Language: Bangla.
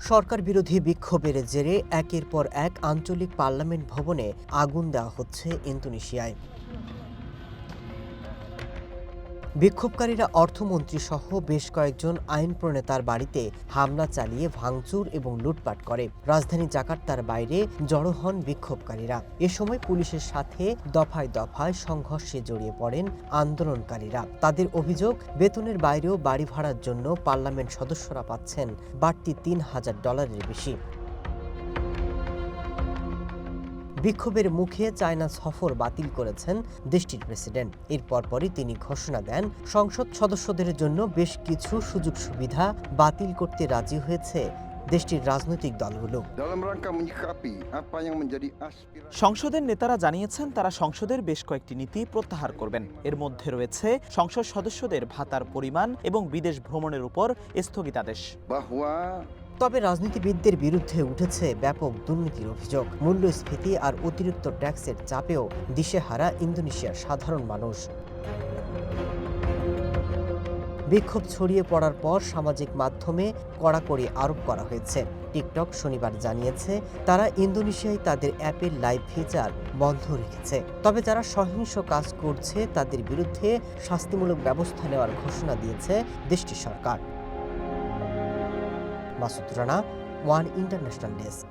সরকার বিরোধী বিক্ষোভের জেরে একের পর এক আঞ্চলিক পার্লামেন্ট ভবনে আগুন দেওয়া হচ্ছে ইন্দোনেশিয়ায়। বিক্ষোভকারীরা অর্থমন্ত্রী সহ বেশ কয়েকজন আইন প্রণেতার বাড়িতে হামলা চালিয়ে ভাঙচুর এবং লুটপাট করে। রাজধানী জাকার্তার বাইরে জড়ো হন বিক্ষোভকারীরা। এ সময় পুলিশের সাথে দফায় দফায় সংঘর্ষে জড়িয়ে পড়েন আন্দোলনকারীরা। তাদের অভিযোগ, বেতনের বাইরেও বাড়ি ভাড়ার জন্য পার্লামেন্ট সদস্যরা পাচ্ছেন বাড়তি $৩,০০০ বেশি। বিক্ষোভের মুখে চায়না সফর বাতিল করেছেন দেশটির প্রেসিডেন্ট। এর পরপরই তিনি ঘোষণা দেন, সংসদ সদস্যদের জন্য বেশ কিছু সুযোগ সুবিধা বাতিল করতে রাজি হয়েছে দেশটির রাজনৈতিক দলগুলো। সংসদের নেতারা জানিয়েছেন তারা সংসদের বেশ কয়েকটি নীতি প্রত্যাহার করবেন। এর মধ্যে রয়েছে সংসদ সদস্যদের ভাতার পরিমাণ এবং বিদেশ ভ্রমণের উপর স্থগিতাদেশ। তবে রাজনীতিবিদদের বিরুদ্ধে উঠেছে ব্যাপক দুর্নীতির অভিযোগ। মূল্যস্ফীতি আর অতিরিক্ত ট্যাক্সের চাপেও দিশেহারা ইন্দোনেশিয়ার সাধারণ মানুষ। বিক্ষোভ ছড়িয়ে পড়ার পর সামাজিক মাধ্যমে কড়াকড়ি আরোপ করা হয়েছে। টিকটক শনিবার জানিয়েছে তারা ইন্দোনেশিয়ায় তাদের অ্যাপের লাইভ ফিচার বন্ধ রেখেছে। তবে যারা সহিংস কাজ করছে তাদের বিরুদ্ধে শাস্তিমূলক ব্যবস্থা নেওয়ার ঘোষণা দিয়েছে দেশটির সরকার। Masud Rana, one international desk.